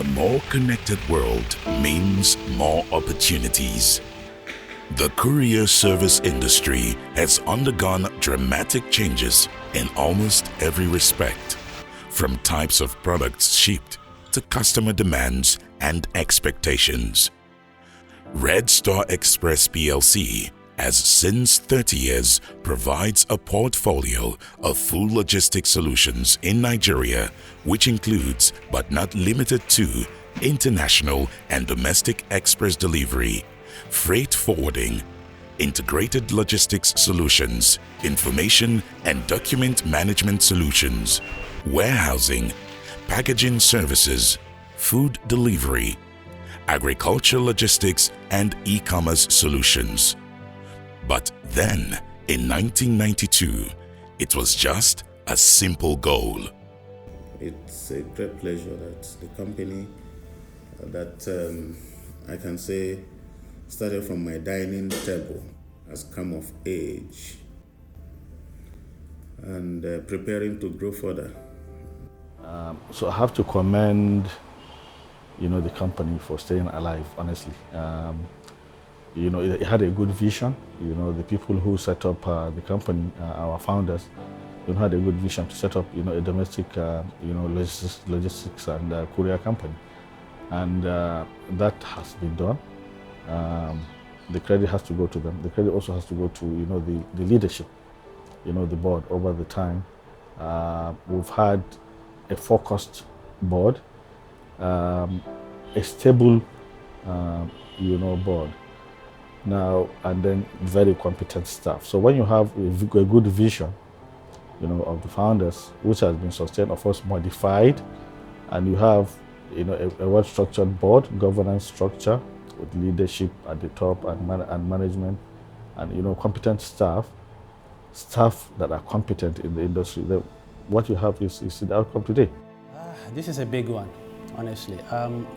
A more connected world means more opportunities. The courier service industry has undergone dramatic changes in almost every respect, from types of products shipped to customer demands and expectations. Redstar Express PLC, as since 30 years, provides a portfolio of full logistics solutions in Nigeria, which includes, but not limited to, international and domestic express delivery, freight forwarding, integrated logistics solutions, information and document management solutions, warehousing, packaging services, food delivery, agriculture logistics, and e-commerce solutions. But then, in 1992, it was just a simple goal. It's a great pleasure that the company that I can say started from my dining table has come of age and preparing to grow further. So I have to commend, the company for staying alive, honestly. It had a good vision. The people who set up the company, our founders, had a good vision to set up, a domestic, logistics and courier company. And that has been done. The credit has to go to them. The credit also has to go to, the leadership, the board over the time. We've had a focused board, a stable, board now, and then very competent staff. So when you have a good vision, of the founders, which has been sustained, of course, modified, and you have, a well-structured board, governance structure with leadership at the top and management, and competent staff that are competent in the industry. What you have is the outcome today. This is a big one, honestly.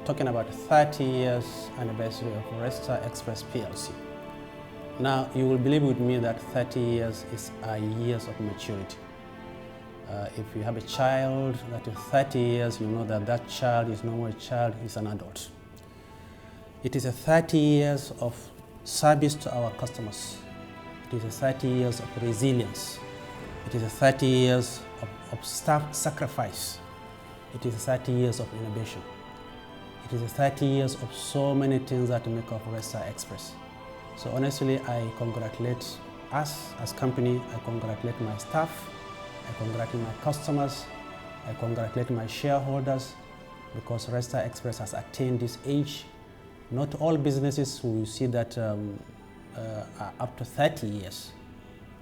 Talking about 30 years anniversary of Redstar Express PLC. Now, you will believe with me that 30 years is years of maturity. If you have a child that is 30 years, you know that that child is no more a child, he's an adult. It is a 30 years of service to our customers. It is a 30 years of resilience. It is a 30 years of staff sacrifice. It is 30 years of innovation. It is 30 years of so many things that make up Redstar Express. So honestly, I congratulate us as company, I congratulate my staff, I congratulate my customers, I congratulate my shareholders, because Redstar Express has attained this age. Not all businesses will see that are up to 30 years.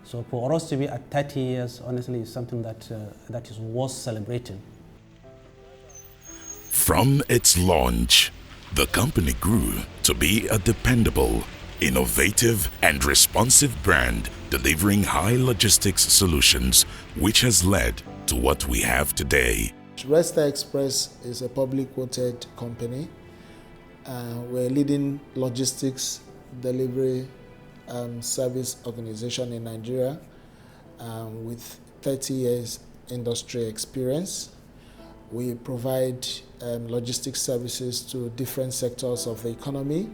So for us to be at 30 years, honestly, is something that is worth celebrating. From its launch, the company grew to be a dependable, innovative and responsive brand delivering high logistics solutions, which has led to what we have today. Redstar Express is a public quoted company. We're a leading logistics delivery service organization in Nigeria with 30 years industry experience. We provide logistics services to different sectors of the economy.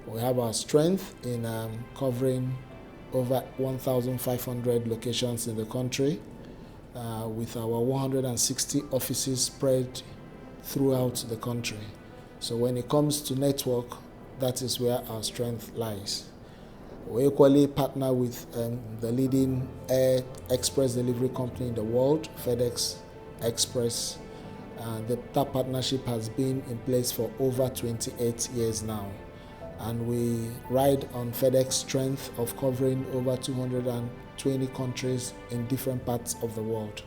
We have our strength in covering over 1,500 locations in the country with our 160 offices spread throughout the country. So when it comes to network, that is where our strength lies. We equally partner with the leading air express delivery company in the world, FedEx Express. That partnership has been in place for over 28 years now. And we ride on FedEx strength of covering over 220 countries in different parts of the world.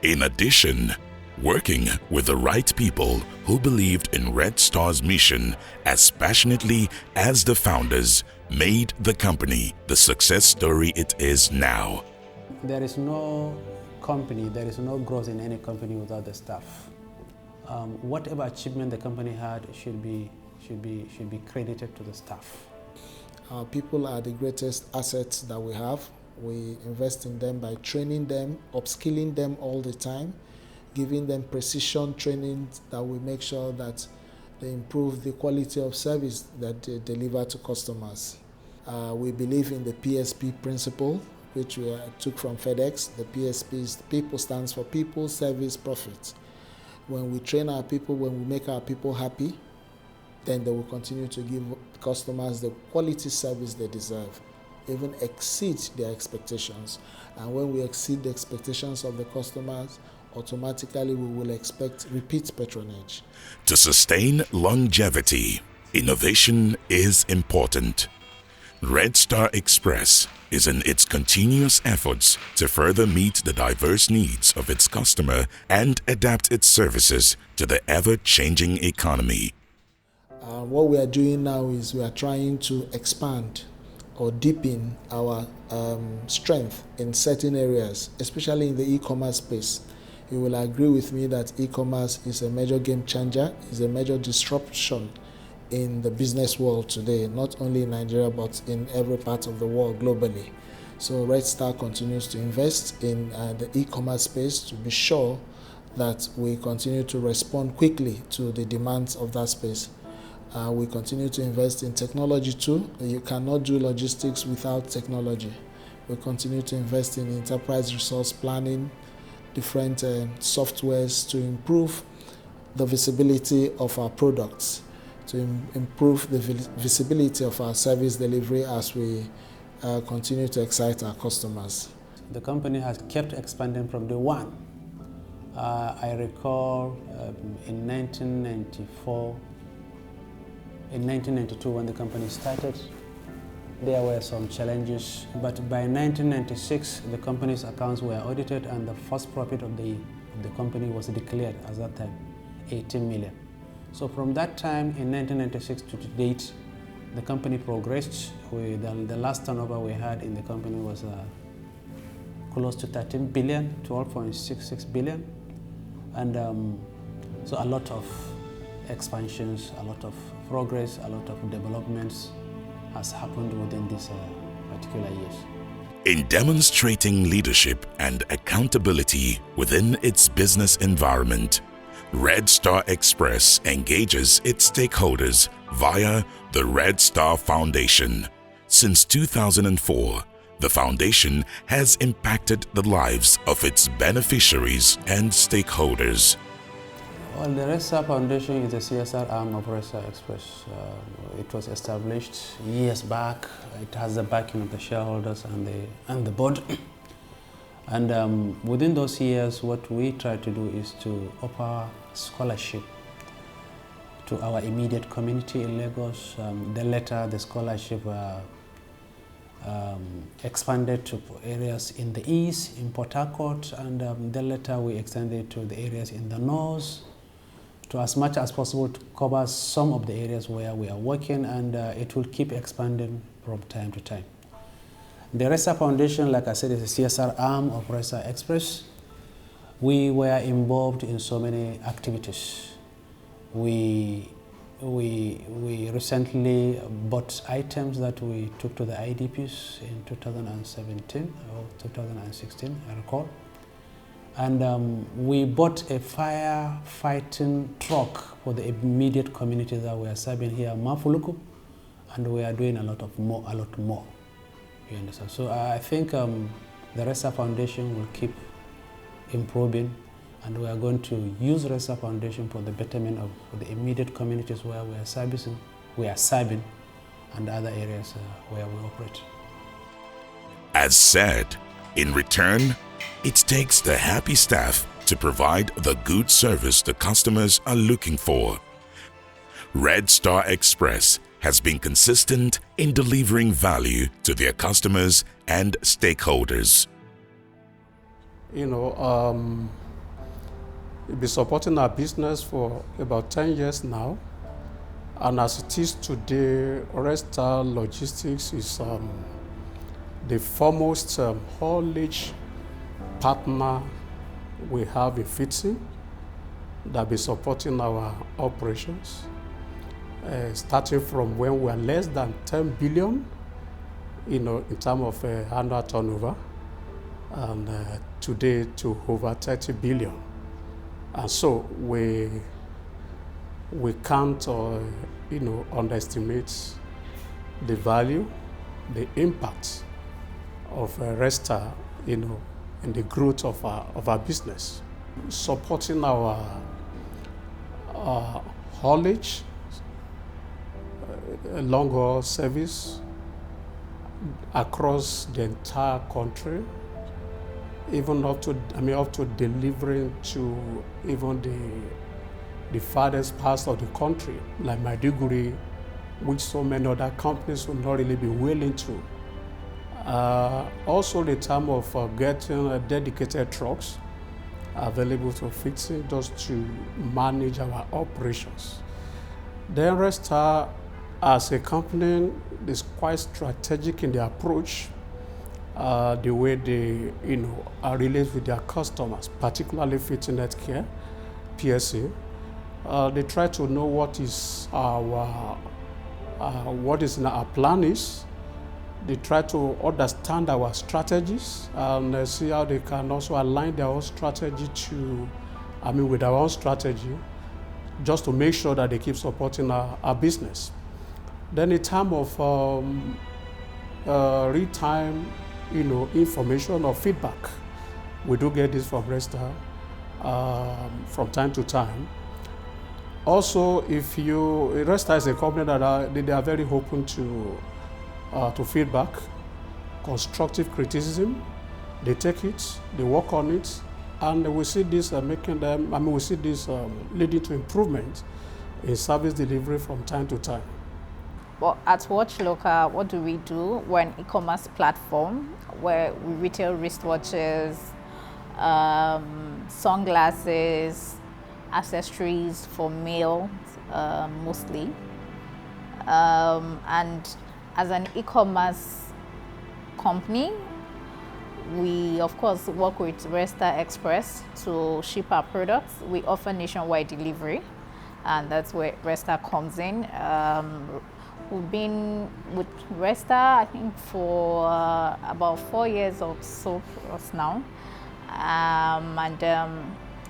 In addition, working with the right people who believed in Redstar's mission as passionately as the founders made the company the success story it is now. There is no company, there is no growth in any company without the staff. Whatever achievement the company had should be credited to the staff. Our people are the greatest assets that we have. We invest in them by training them, upskilling them all the time. giving them precision training that will make sure that they improve the quality of service that they deliver to customers. We believe in the PSP principle, which we took from FedEx. The PSP people stands for People, Service, Profit. When we train our people, when we make our people happy, then they will continue to give customers the quality service they deserve, even exceed their expectations. And when we exceed the expectations of the customers, automatically we will expect repeat patronage. To sustain longevity, innovation is important. Redstar Express is in its continuous efforts to further meet the diverse needs of its customer and adapt its services to the ever-changing economy. What we are doing now is we are trying to expand or deepen our strength in certain areas, especially in the e-commerce space. You will agree with me that e-commerce is a major game changer, is a major disruption in the business world today, not only in Nigeria, but in every part of the world globally. So Redstar continues to invest in the e-commerce space to be sure that we continue to respond quickly to the demands of that space. We continue to invest in technology too. You cannot do logistics without technology. We continue to invest in enterprise resource planning, different softwares to improve the visibility of our products, to improve the visibility of our service delivery as we continue to excite our customers. The company has kept expanding from day one. I recall in 1994, in 1992 when the company started, there were some challenges, but by 1996 the company's accounts were audited and the first profit of the company was declared at that time, 18 million. So from that time in 1996 to date, the company progressed. The last turnover we had in the company was close to 13 billion, 12.66 billion. And so a lot of expansions, a lot of progress, a lot of developments has happened within these particular years. In demonstrating leadership and accountability within its business environment, Redstar Express engages its stakeholders via the Redstar Foundation. Since 2004, the foundation has impacted the lives of its beneficiaries and stakeholders. Well, the Redstar Foundation is a CSR arm of Redstar Express. It was established years back. It has the backing of the shareholders and the board. And within those years, what we try to do is to offer scholarship to our immediate community in Lagos. The scholarship expanded to areas in the east, in Port Harcourt, and then later we extended to the areas in the north, to as much as possible to cover some of the areas where we are working, and it will keep expanding from time to time. The Redstar Foundation, like I said, is a CSR arm of Redstar Express. We were involved in so many activities. We recently bought items that we took to the IDPs in 2017 or 2016, I recall. And we bought a firefighting truck for the immediate community that we are serving here, Mafuluku, and we are doing a lot more. You understand? So I think the Redstar Foundation will keep improving, and we are going to use Redstar Foundation for the betterment of the immediate communities where we are serving, and other areas where we operate. As said, in return, it takes the happy staff to provide the good service the customers are looking for. Redstar Express has been consistent in delivering value to their customers and stakeholders. We've been supporting our business for about 10 years now. And as it is today, Redstar Logistics is the foremost haulage partner we have in Fitzy that be supporting our operations. Starting from when we are less than 10 billion, in terms of annual turnover, and today to over 30 billion. And so we can't underestimate the value, the impact of Redstar, in the growth of our business, supporting our haulage, long haul service across the entire country, even up to delivering to even the farthest parts of the country, like Maiduguri, which so many other companies will not really be willing to. Also, the time of getting dedicated trucks available to fixing, just to manage our operations. Then Redstar, as a company, is quite strategic in their approach, the way they relate with their customers, particularly fitting care, PSA. They try to know what is our plan is. They try to understand our strategies and see how they can also align their own strategy with our own strategy, just to make sure that they keep supporting our business. Then in terms of real-time, information or feedback, we do get this from Redstar from time to time. Also, Redstar is a company that they are very open to feedback, constructive criticism. They take it, they work on it, and we see this leading to improvement in service delivery from time to time. Well, at Watch Local, what do? We're an e-commerce platform where we retail wristwatches, sunglasses, accessories for male, mostly. And as an e-commerce company, we of course work with Redstar Express to ship our products. We offer nationwide delivery, and that's where Redstar comes in. We've been with Redstar, I think, for about 4 years or so for us now.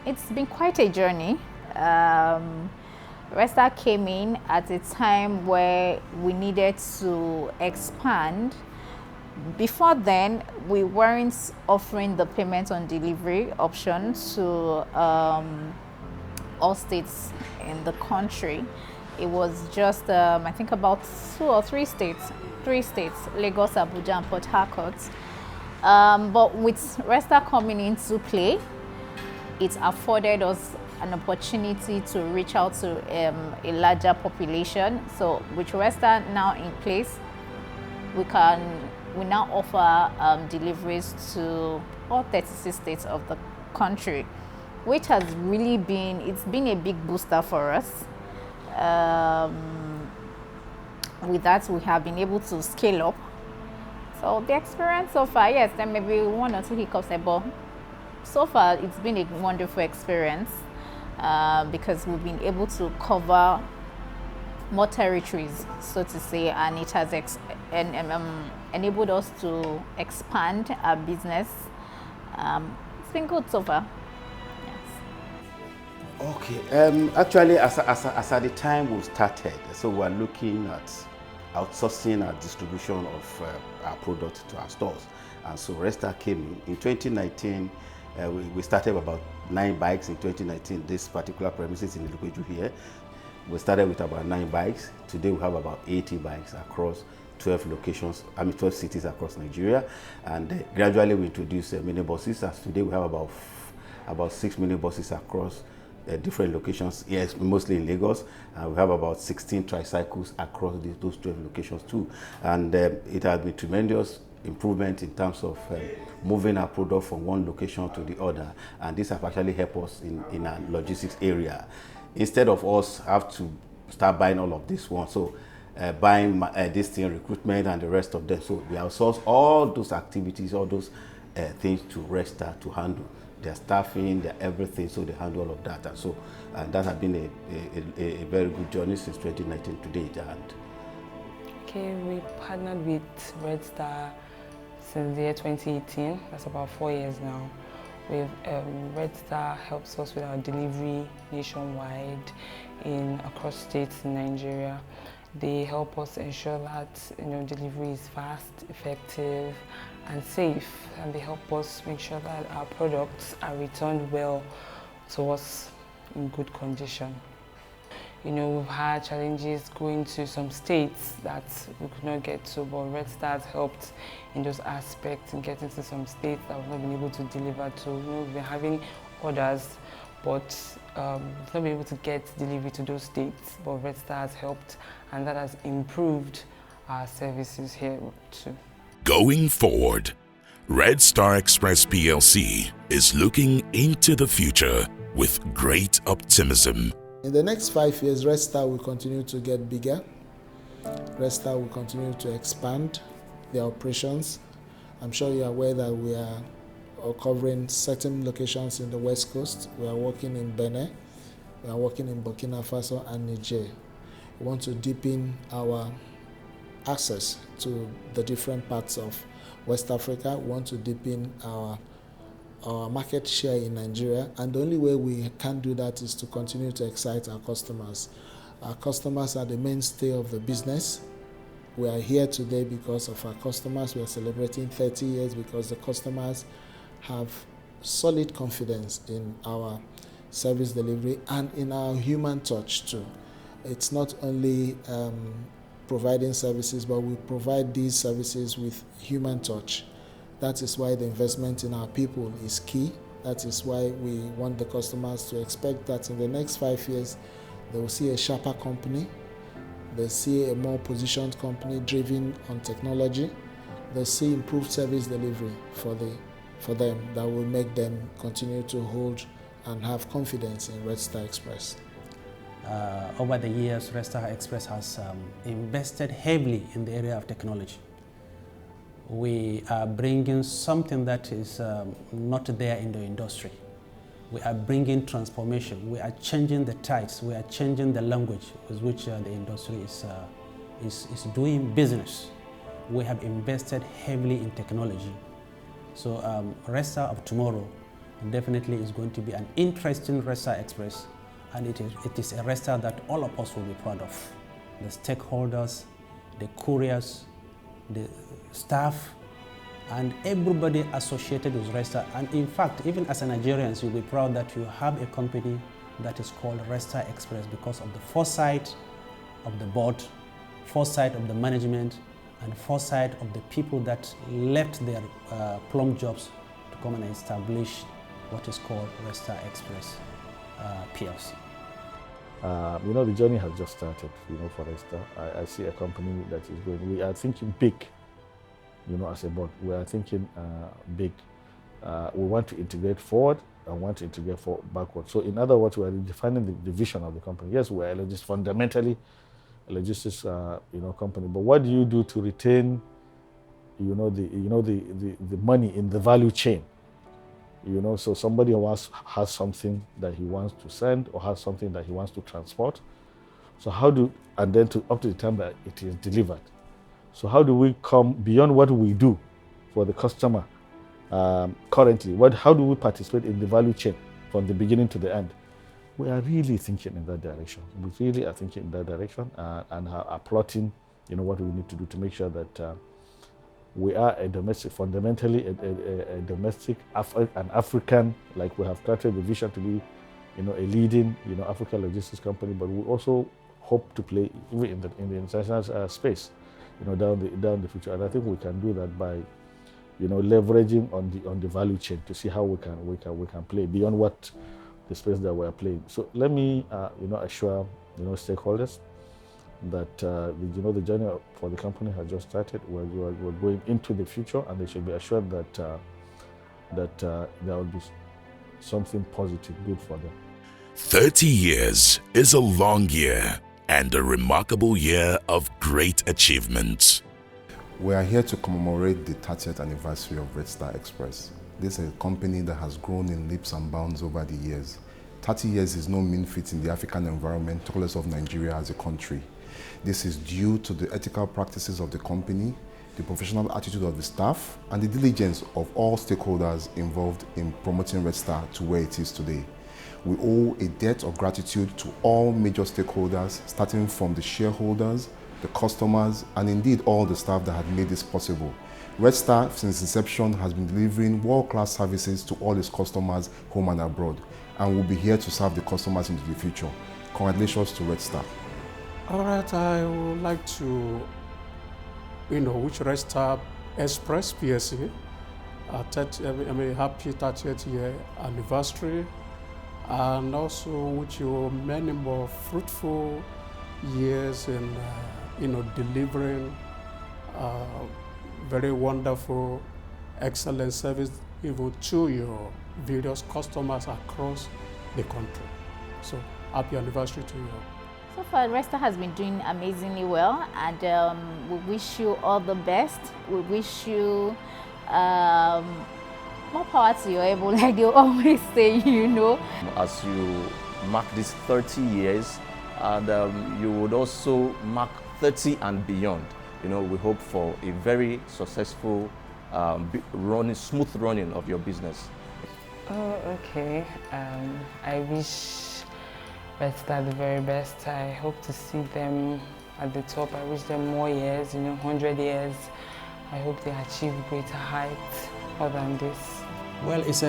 It's been quite a journey. Redstar came in at a time where we needed to expand. Before then, we weren't offering the payment on delivery option to all states in the country. It was just, I think, about 2 or 3 states, Lagos, Abuja, and Port Harcourt. But with Redstar coming into play, it afforded us an opportunity to reach out to a larger population. So with Redstar now in place, we now offer deliveries to all 36 states of the country, which has really been a big booster for us. With that, we have been able to scale up. So the experience so far, yes, there may be 1 or 2 hiccups, but so far it's been a wonderful experience because we've been able to cover more territories, so to say, and it has enabled us to expand our business. It's been good so far. Okay. Actually, as at the time we started, so we are looking at outsourcing our distribution of our product to our stores, and so Redstar came in 2019. We started with about 9 bikes in 2019. This particular premises in Ilupeju here, we started with about 9 bikes. Today we have about 80 bikes across 12 locations. 12 cities across Nigeria, and gradually we introduced minibuses. As today we have about 6 minibuses across different locations, yes, mostly in Lagos. We have about 16 tricycles across those 12 locations too. And it has been tremendous improvement in terms of moving our product from one location to the other. And this has actually helped us in our logistics area. Instead of us have to start buying all of this one, so buying this thing, recruitment and the rest of them. So we outsource all those activities, all those things to Redstar to handle. Their staffing, their everything, so they handle all of that. And so that has been a very good journey since 2019 to date. Okay, we partnered with Redstar since the year 2018. That's about 4 years now. Redstar helps us with our delivery nationwide across states in Nigeria. They help us ensure that delivery is fast, effective, and safe, and they help us make sure that our products are returned well to us in good condition. We've had challenges going to some states that we could not get to, but Redstar has helped in those aspects in getting to some states that we've not been able to deliver to. We've been having orders, but we've not been able to get delivery to those states, but Redstar has helped, and that has improved our services here too. Going forward, Redstar Express PLC is looking into the future with great optimism. In the next 5 years, Redstar will continue to get bigger. Redstar will continue to expand their operations. I'm sure you're aware that we are covering certain locations in the West Coast. We are working in Benin, we are working in Burkina Faso and Niger. We want to deepen our access to the different parts of West Africa. We want to deepen our market share in Nigeria, and the only way we can do that is to continue to excite our customers. Our customers are the mainstay of the business. We are here today because of our customers. We are celebrating 30 years because the customers have solid confidence in our service delivery and in our human touch too. It's not only providing services, but we provide these services with human touch. That is why the investment in our people is key. That is why we want the customers to expect that in the next 5 years, they will see a sharper company, they see a more positioned company driven on technology, they see improved service delivery for them that will make them continue to hold and have confidence in Redstar Express. Over the years, Redstar Express has invested heavily in the area of technology. We are bringing something that is not there in the industry. We are bringing transformation. We are changing the tides. We are changing the language with which the industry is doing business. We have invested heavily in technology. So Redstar of tomorrow definitely is going to be an interesting Redstar Express, and it is a Redstar that all of us will be proud of. The stakeholders, the couriers, the staff, and everybody associated with Redstar. And in fact, even as a Nigerians, you'll be proud that you have a company that is called Redstar Express because of the foresight of the board, foresight of the management, and foresight of the people that left their plum jobs to come and establish what is called Redstar Express PLC. The journey has just started, for Redstar. I see a company that is going, we are thinking big, as a board. We are thinking big. We want to integrate forward and want to integrate backward. So in other words, we are defining the vision of the company. Yes, we are fundamentally a logistics company, but what do you do to retain the money in the value chain? So somebody has something that he wants to send or has something that he wants to transport. So and then up to the time that it is delivered. So how do we come beyond what we do for the customer currently? How do we participate in the value chain from the beginning to the end? We are really thinking in that direction. We really are thinking in that direction and are plotting, what we need to do to make sure that we are a domestic, fundamentally a domestic, an African, like we have started the vision to be, a leading, African logistics company. But we also hope to play even in the international space, down the future. And I think we can do that by, leveraging on the value chain to see how we can play beyond what the space that we are playing. So let me, assure, stakeholders that the journey for the company has just started. We're going into the future, and they should be assured that there will be something positive, good for them. 30 years is a long year and a remarkable year of great achievements. We are here to commemorate the 30th anniversary of Redstar Express. This is a company that has grown in leaps and bounds over the years. 30 years is no mean feat in the African environment, regardless of Nigeria as a country. This is due to the ethical practices of the company, the professional attitude of the staff, and the diligence of all stakeholders involved in promoting Redstar to where it is today. We owe a debt of gratitude to all major stakeholders, starting from the shareholders, the customers, and indeed all the staff that had made this possible. Redstar, since inception, has been delivering world-class services to all its customers, home and abroad, and will be here to serve the customers into the future. Congratulations to Redstar. All right, I would like to, wish Redstar Express PLC a happy 30th year anniversary, and also wish you many more fruitful years in, delivering very wonderful, excellent service even to your various customers across the country. So, happy anniversary to you. So far, Redstar has been doing amazingly well, and we wish you all the best. We wish you more power to your able, like they always say, As you mark these 30 years, and you would also mark 30 and beyond. We hope for a very successful, smooth running of your business. Oh, okay. I wish Redstar the very best. I hope to see them at the top. I wish them more years, 100 years. I hope they achieve greater heights other than this. Well, it's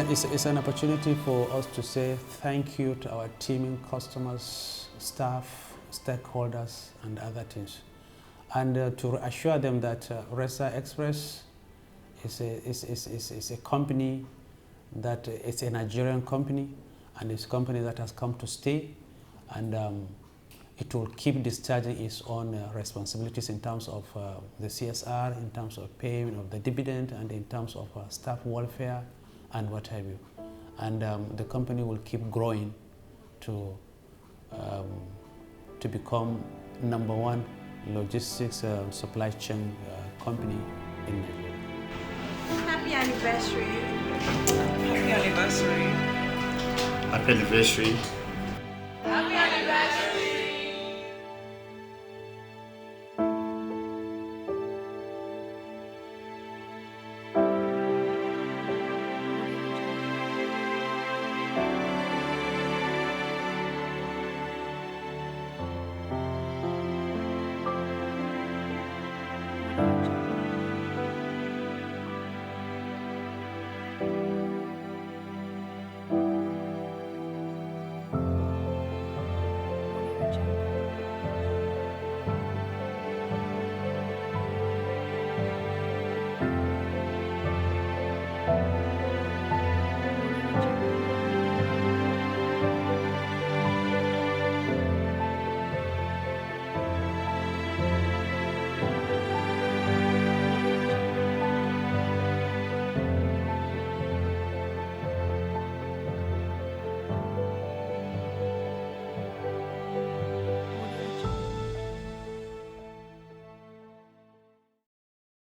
an opportunity for us to say thank you to our teaming customers, staff, stakeholders, and other teams. And to assure them that Redstar Express is a company that is a Nigerian company, and it's a company that has come to stay, and it will keep discharging its own responsibilities in terms of the CSR, in terms of payment of the dividend, and in terms of staff welfare and what have you. And the company will keep growing to become #1 logistics supply chain company in Nigeria. Happy anniversary. Happy anniversary. Happy anniversary.